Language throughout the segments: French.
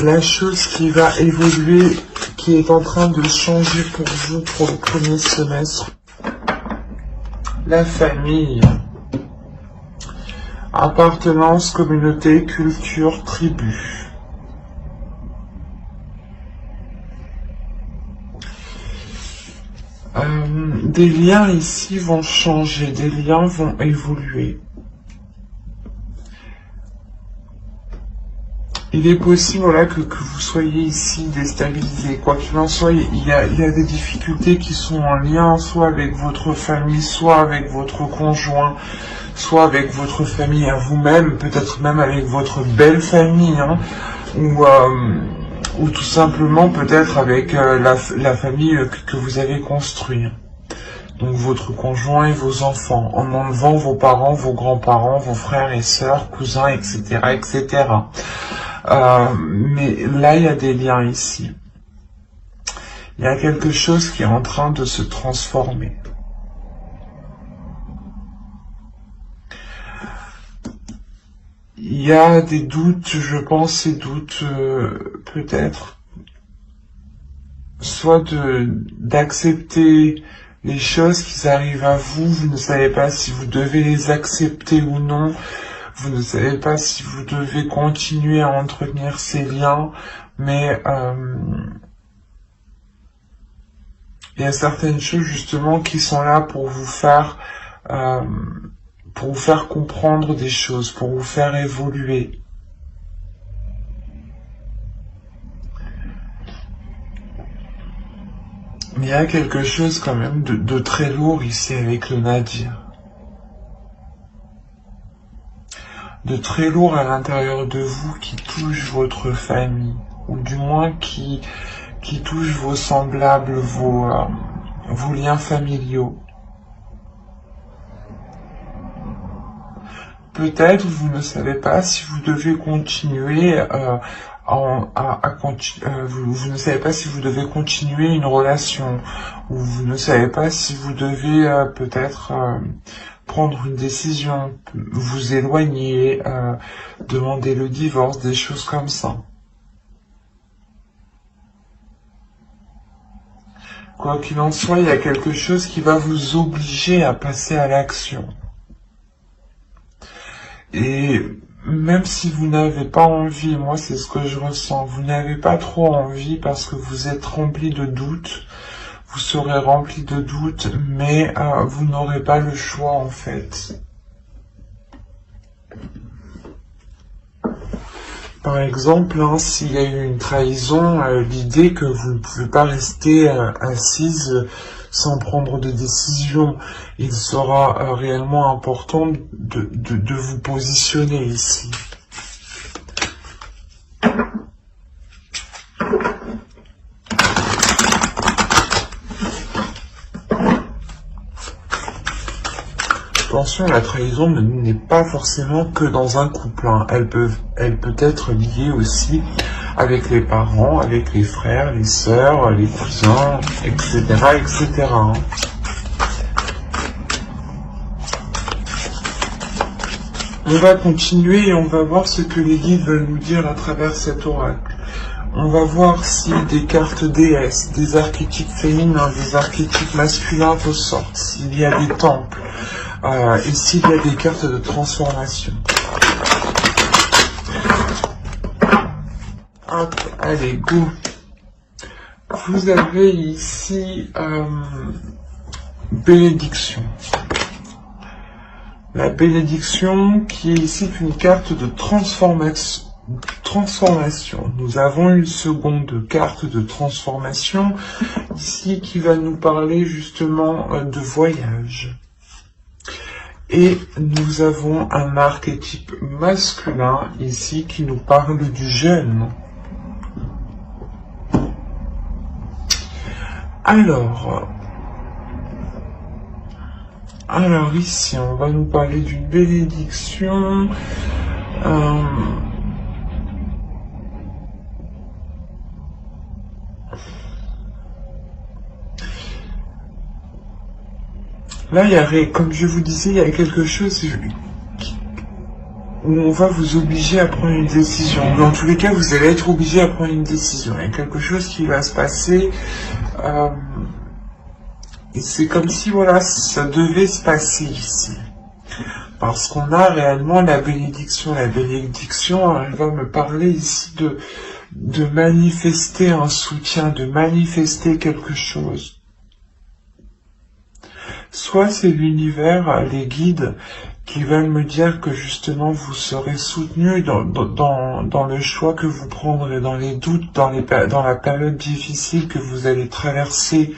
la chose qui va évoluer, qui est en train de changer pour vous pour le premier semestre. La famille. Appartenance, communauté, culture, tribu. Des liens ici vont changer, des liens vont évoluer. Il est possible voilà, que vous soyez ici déstabilisé. Quoi qu'il en soit, il y a des difficultés qui sont en lien soit avec votre famille, soit avec votre conjoint, soit avec votre famille à vous-même, peut-être même avec votre belle famille, hein, ou tout simplement peut-être avec la famille que vous avez construite. Donc votre conjoint et vos enfants, en enlevant vos parents, vos grands-parents, vos frères et sœurs, cousins, etc., etc. Mais là, il y a des liens ici. Il y a quelque chose qui est en train de se transformer. Il y a des doutes, je pense, ces doutes peut-être, soit d'accepter les choses qui arrivent à vous, vous ne savez pas si vous devez les accepter ou non, vous ne savez pas si vous devez continuer à entretenir ces liens, mais il y a certaines choses justement qui sont là pour vous faire comprendre des choses, pour vous faire évoluer. Mais il y a quelque chose quand même de très lourd ici avec le Nadir. De très lourd à l'intérieur de vous qui touche votre famille, ou du moins qui touche vos semblables, vos liens familiaux. Peut-être vous ne savez pas si vous devez continuer vous ne savez pas si vous devez continuer une relation, ou vous ne savez pas si vous devez peut-être prendre une décision, vous éloigner, demander le divorce, des choses comme ça. Quoi qu'il en soit, il y a quelque chose qui va vous obliger à passer à l'action. Et même si vous n'avez pas envie, moi c'est ce que je ressens, vous n'avez pas trop envie parce que vous êtes rempli de doutes, vous serez rempli de doutes, mais vous n'aurez pas le choix en fait. Par exemple, hein, s'il y a eu une trahison, l'idée que vous ne pouvez pas rester assise sans prendre de décision, il sera réellement important de vous positionner ici. Attention, la trahison n'est pas forcément que dans un couple, hein. Elle peut être liée aussi avec les parents, avec les frères, les sœurs, les cousins, etc., etc. hein. On va continuer et on va voir ce que les guides veulent nous dire à travers cet oracle. On va voir si des cartes déesses, des archétypes féminins, des archétypes masculins ressortent, s'il y a des temples, et s'il y a des cartes de transformation. Hop, allez, go. Vous avez ici bénédiction. La bénédiction qui est ici une carte de transformation. Nous avons une seconde carte de transformation ici qui va nous parler justement de voyage. Et nous avons un archétype masculin ici qui nous parle du jeûne. Alors ici, on va nous parler d'une bénédiction. Là, comme je vous disais, il y a quelque chose où on va vous obliger à prendre une décision. Dans tous les cas, vous allez être obligé à prendre une décision. Il y a quelque chose qui va se passer. Et c'est comme si, voilà, ça devait se passer ici. Parce qu'on a réellement la bénédiction. La bénédiction, elle va me parler ici de manifester un soutien, de manifester quelque chose. Soit c'est l'univers, les guides, qui veulent me dire que justement vous serez soutenu dans le choix que vous prendrez, dans les doutes, dans la période difficile que vous allez traverser.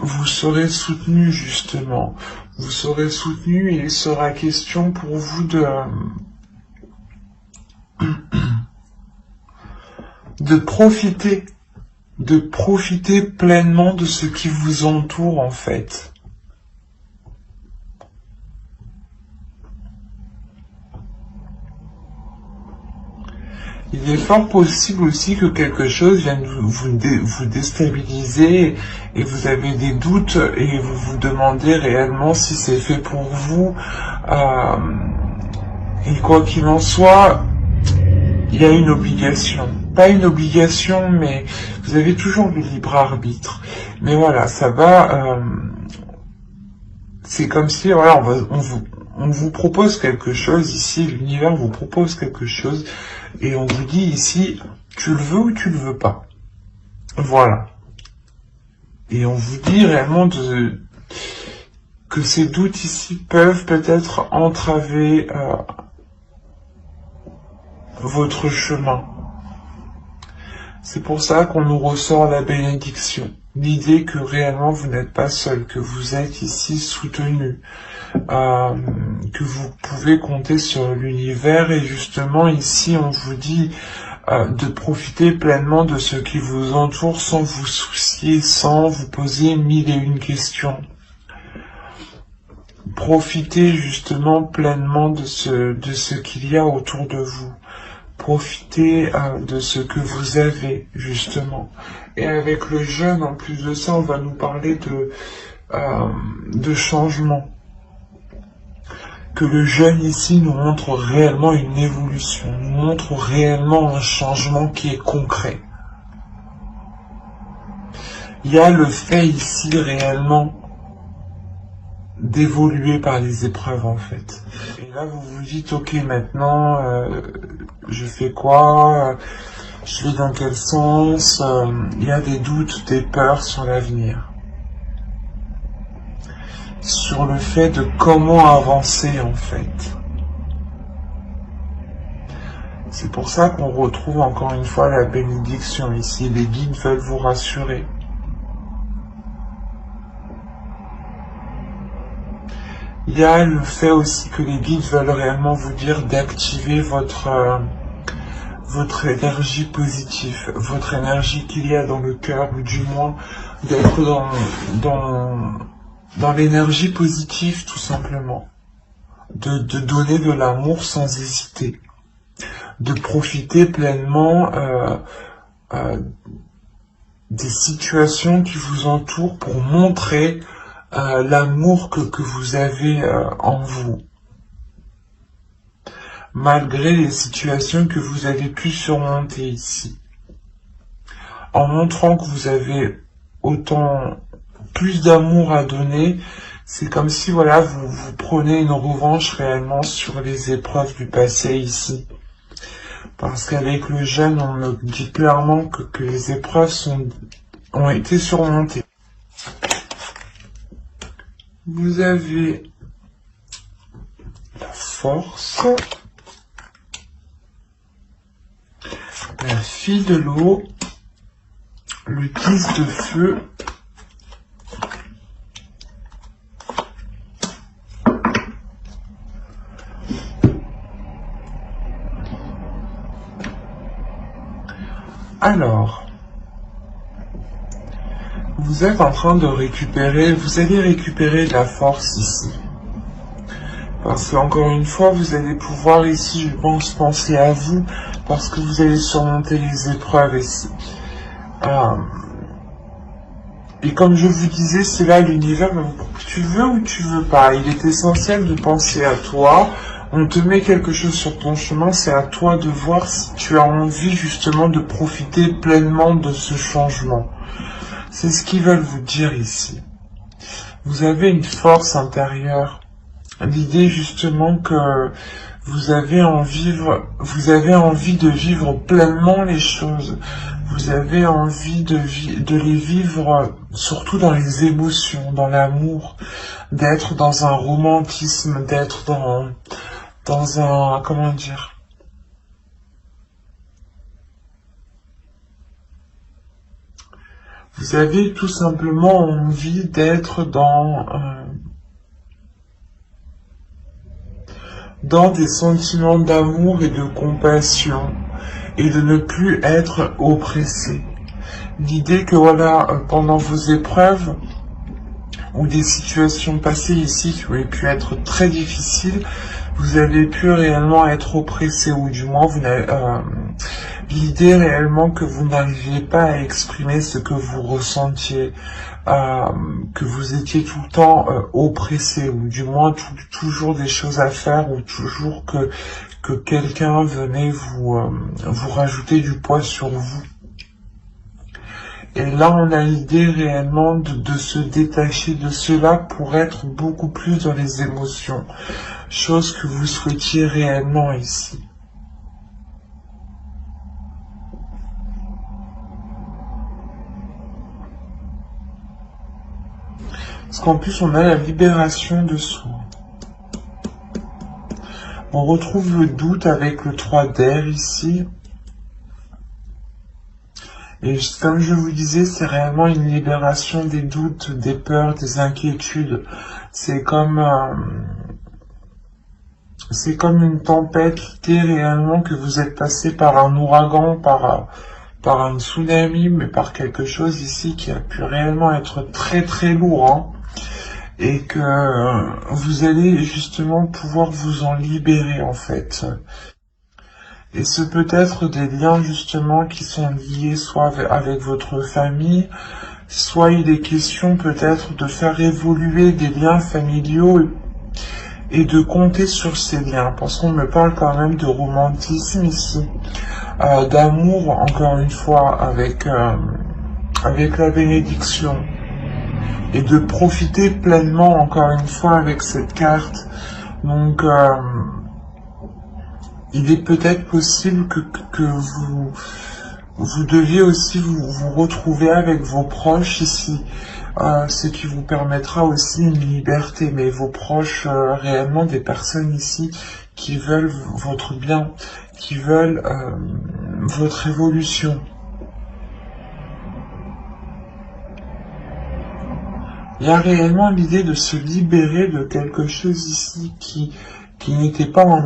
Vous serez soutenu justement. Vous serez soutenu et il sera question pour vous de profiter pleinement de ce qui vous entoure en fait. Il est fort possible aussi que quelque chose vienne vous déstabiliser et vous avez des doutes et vous vous demandez réellement si c'est fait pour vous. Et quoi qu'il en soit, il y a une obligation. Pas une obligation, mais vous avez toujours le libre arbitre. Mais voilà, ça va... c'est comme si, voilà, on vous propose quelque chose ici, l'univers vous propose quelque chose, et on vous dit ici, tu le veux ou tu le veux pas. Voilà. Et on vous dit réellement que ces doutes ici peuvent peut-être entraver votre chemin. C'est pour ça qu'on nous ressort la bénédiction. L'idée que réellement vous n'êtes pas seul, que vous êtes ici soutenu, que vous pouvez compter sur l'univers et justement ici on vous dit de profiter pleinement de ce qui vous entoure sans vous soucier, sans vous poser 1001 questions. Profitez justement pleinement de ce qu'il y a autour de vous. Profitez de ce que vous avez, justement. Et avec le jeûne, en plus de ça, on va nous parler de changement. Que le jeûne ici nous montre réellement une évolution, nous montre réellement un changement qui est concret. Il y a le fait ici réellement d'évoluer par les épreuves en fait. Et là vous vous dites ok maintenant je fais quoi, je vais dans quel sens, il y a des doutes, des peurs sur l'avenir. Sur le fait de comment avancer en fait. C'est pour ça qu'on retrouve encore une fois la bénédiction ici. Les guides veulent vous rassurer. Il y a le fait aussi que les guides veulent réellement vous dire d'activer votre énergie positive, votre énergie qu'il y a dans le cœur, ou du moins d'être dans l'énergie positive tout simplement. De donner de l'amour sans hésiter. De profiter pleinement des situations qui vous entourent pour montrer l'amour que vous avez en vous. Malgré les situations que vous avez pu surmonter ici. En montrant que vous avez autant plus d'amour à donner, c'est comme si voilà vous prenez une revanche réellement sur les épreuves du passé ici. Parce qu'avec le jeûne, on me dit clairement que les épreuves ont été surmontées. Vous avez la force, la fille de l'eau, le 10 de feu, alors, vous êtes en train de récupérer, vous allez récupérer de la force ici. Parce qu'encore une fois, vous allez pouvoir ici, je pense, penser à vous, parce que vous allez surmonter les épreuves ici. Et comme je vous disais, c'est là l'univers, tu veux ou tu veux pas. Il est essentiel de penser à toi, On te met quelque chose sur ton chemin, c'est à toi de voir si tu as envie justement de profiter pleinement de ce changement. C'est ce qu'ils veulent vous dire ici. Vous avez une force intérieure. L'idée justement que vous avez envie de vivre pleinement les choses. Vous avez envie de les vivre surtout dans les émotions, dans l'amour, d'être dans un romantisme, d'être dans un, comment dire, vous avez tout simplement envie d'être dans des sentiments d'amour et de compassion et de ne plus être oppressé. L'idée que voilà, pendant vos épreuves ou des situations passées ici qui auraient pu être très difficiles, vous avez pu réellement être oppressé ou du moins vous n'avez l'idée réellement que vous n'arriviez pas à exprimer ce que vous ressentiez, que vous étiez tout le temps oppressé, ou du moins toujours des choses à faire, ou toujours que quelqu'un venait vous rajouter du poids sur vous. Et là, on a l'idée réellement de se détacher de cela pour être beaucoup plus dans les émotions, chose que vous souhaitiez réellement ici. Parce qu'en plus, on a la libération de soi. On retrouve le doute avec le 3 d'air ici. Et comme je vous disais, c'est réellement une libération des doutes, des peurs, des inquiétudes. C'est comme une tempête, l'idée réellement que vous êtes passé par un ouragan, par un tsunami, mais par quelque chose ici qui a pu réellement être très très lourd, hein. Et que vous allez justement pouvoir vous en libérer en fait. Et ce peut être des liens justement qui sont liés soit avec votre famille, soit il est question peut-être de faire évoluer des liens familiaux et de compter sur ces liens. Parce qu'on me parle quand même de romantisme ici, d'amour encore une fois avec la bénédiction. Et de profiter pleinement, encore une fois, avec cette carte. Donc, il est peut-être possible que vous deviez aussi vous retrouver avec vos proches ici. Ce qui vous permettra aussi une liberté. Mais vos proches, réellement des personnes ici qui veulent votre bien, qui veulent votre évolution. Il y a réellement l'idée de se libérer de quelque chose ici qui n'était pas en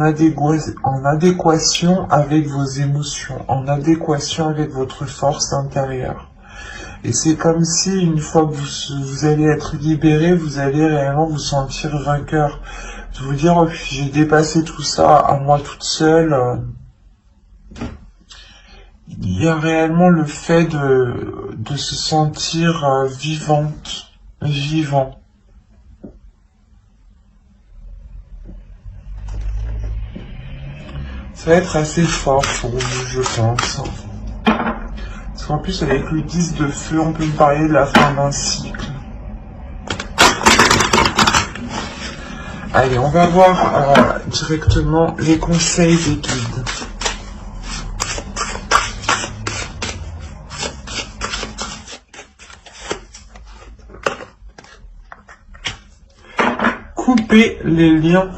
adéquation avec vos émotions, en adéquation avec votre force intérieure. Et c'est comme si, une fois que vous allez être libéré, vous allez réellement vous sentir vainqueur. De vous dire, oh, j'ai dépassé tout ça à moi toute seule. Il y a réellement le fait de se sentir vivant. Ça va être assez fort pour vous, je pense. Parce qu'en plus, avec le 10 de feu, on peut me parler de la fin d'un cycle. Allez, on va voir directement les conseils des guides. Couper les liens.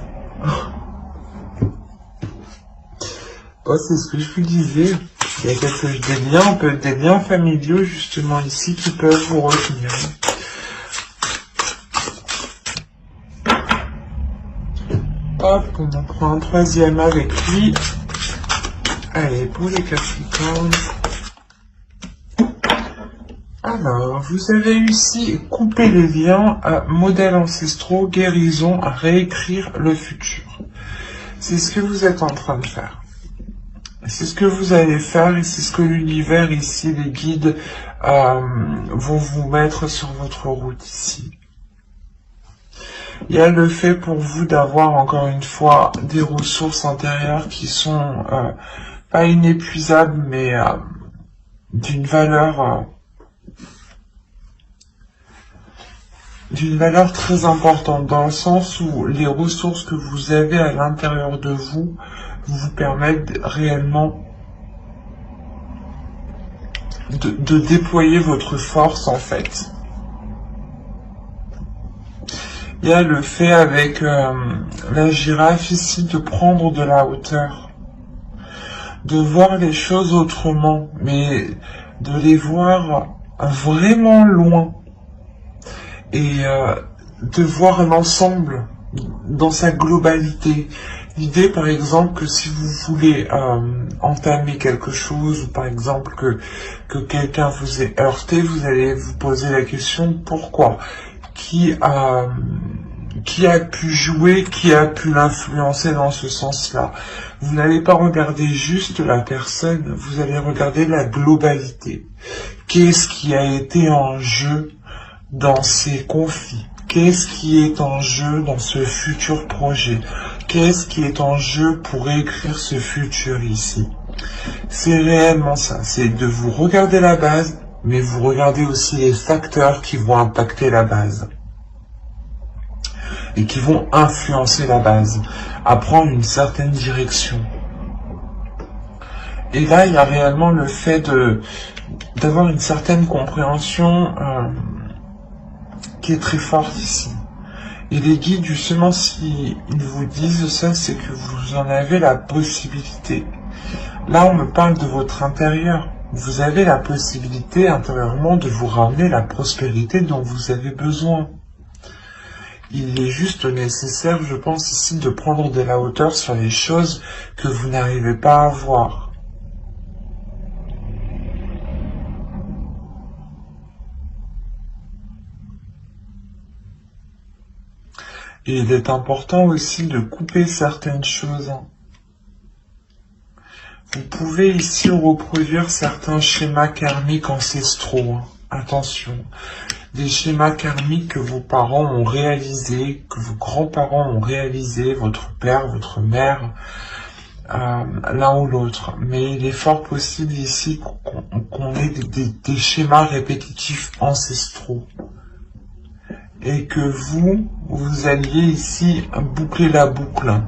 Oh, c'est ce que je vous disais. Il y a des liens familiaux justement ici qui peuvent vous retenir. Hop, on en prend un troisième avec lui. Allez, pour les Capricornes. Alors, vous avez réussi à couper les liens à modèles ancestraux, guérison, à réécrire le futur. C'est ce que vous êtes en train de faire. C'est ce que vous allez faire et c'est ce que l'univers ici, les guides, vont vous mettre sur votre route ici. Il y a le fait pour vous d'avoir encore une fois des ressources intérieures qui sont pas inépuisables, mais d'une valeur très importante, dans le sens où les ressources que vous avez à l'intérieur de vous vous permettent réellement de déployer votre force en fait. Il y a le fait avec la girafe ici de prendre de la hauteur, de voir les choses autrement, mais de les voir vraiment loin et de voir l'ensemble dans sa globalité. L'idée par exemple que si vous voulez entamer quelque chose, ou par exemple que quelqu'un vous ait heurté, vous allez vous poser la question pourquoi, qui a pu jouer, qui a pu l'influencer dans ce sens-là. Vous n'allez pas regarder juste la personne, vous allez regarder la globalité. Qu'est-ce qui a été en jeu dans ces conflits? Qu'est-ce qui est en jeu dans ce futur projet? Qu'est-ce qui est en jeu pour écrire ce futur ici? C'est réellement ça, c'est de vous regarder la base, mais vous regardez aussi les facteurs qui vont impacter la base et qui vont influencer la base à prendre une certaine direction. Et là, il y a réellement le fait d'avoir une certaine compréhension qui est très forte ici. Et les guides, justement, s'ils vous disent ça, c'est que vous en avez la possibilité. Là, on me parle de votre intérieur. Vous avez la possibilité intérieurement de vous ramener la prospérité dont vous avez besoin. Il est juste nécessaire, je pense ici, de prendre de la hauteur sur les choses que vous n'arrivez pas à voir. Et il est important aussi de couper certaines choses. Vous pouvez ici reproduire certains schémas karmiques ancestraux. Attention, des schémas karmiques que vos parents ont réalisés, que vos grands-parents ont réalisés, votre père, votre mère, l'un ou l'autre. Mais il est fort possible ici qu'on ait des schémas répétitifs ancestraux. Et que vous alliez ici boucler la boucle.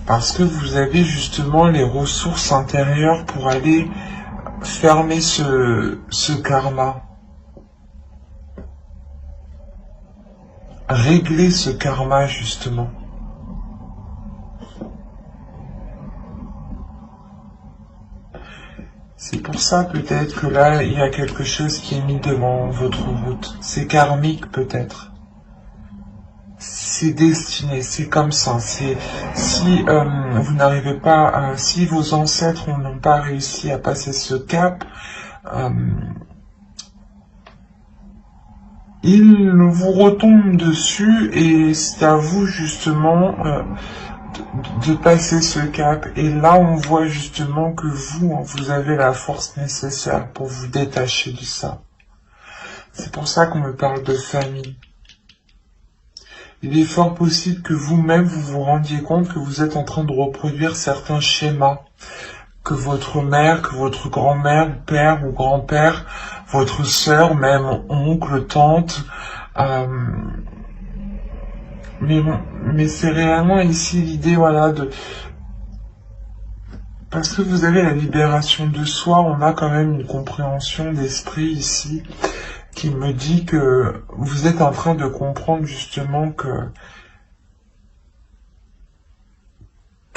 Parce que vous avez justement les ressources intérieures pour aller fermer ce karma. Régler ce karma justement. C'est pour ça peut-être que là, il y a quelque chose qui est mis devant votre route. C'est karmique peut-être. C'est destiné, c'est comme ça. Si vous n'arrivez pas, si vos ancêtres n'ont pas réussi à passer ce cap, ils vous retombent dessus et c'est à vous justement de passer ce cap. Et là, on voit justement que vous avez la force nécessaire pour vous détacher de ça. C'est pour ça qu'on me parle de famille. Il est fort possible que vous-même vous vous rendiez compte que vous êtes en train de reproduire certains schémas que votre mère, que votre grand-mère, père ou grand-père, votre sœur, même oncle, tante, mais c'est réellement ici l'idée, voilà, parce que vous avez la libération de soi, on a quand même une compréhension d'esprit ici qui me dit que vous êtes en train de comprendre justement que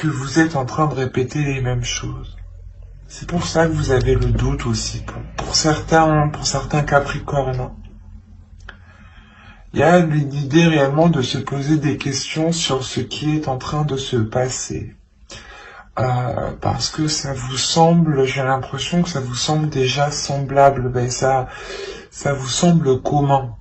vous êtes en train de répéter les mêmes choses. C'est pour ça que vous avez le doute aussi, pour certains Capricornes. Il y a l'idée réellement de se poser des questions sur ce qui est en train de se passer. Parce que ça vous semble, j'ai l'impression que ça vous semble déjà semblable, ben ça vous semble commun.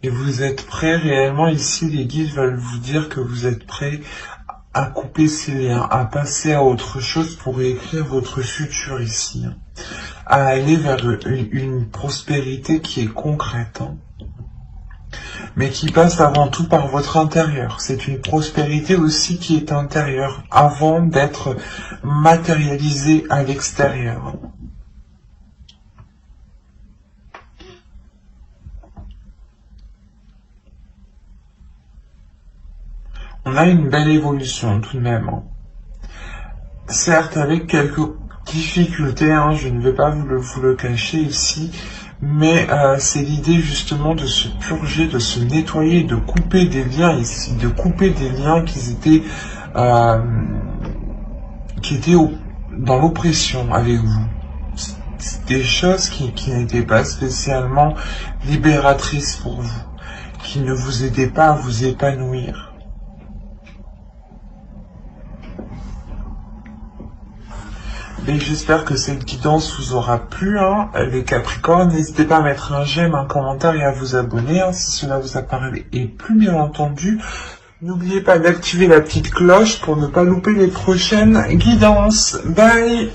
Et vous êtes prêt réellement, ici les guides veulent vous dire que vous êtes prêt à couper ces liens, à passer à autre chose pour écrire votre futur ici, hein. À aller vers une prospérité qui est concrète, hein, mais qui passe avant tout par votre intérieur. C'est une prospérité aussi qui est intérieure, avant d'être matérialisée à l'extérieur. On a une belle évolution tout de même, hein. Certes, avec quelques difficultés, hein, je ne vais pas vous le cacher ici, mais c'est l'idée justement de se purger, de se nettoyer, de couper des liens ici, de couper des liens qui étaient dans l'oppression avec vous. Des choses qui n'étaient pas spécialement libératrices pour vous, qui ne vous aidaient pas à vous épanouir. Et j'espère que cette guidance vous aura plu, hein, les Capricornes. N'hésitez pas à mettre un j'aime, un commentaire et à vous abonner, hein, si cela vous a parlé. Et plus bien entendu, n'oubliez pas d'activer la petite cloche pour ne pas louper les prochaines guidances. Bye!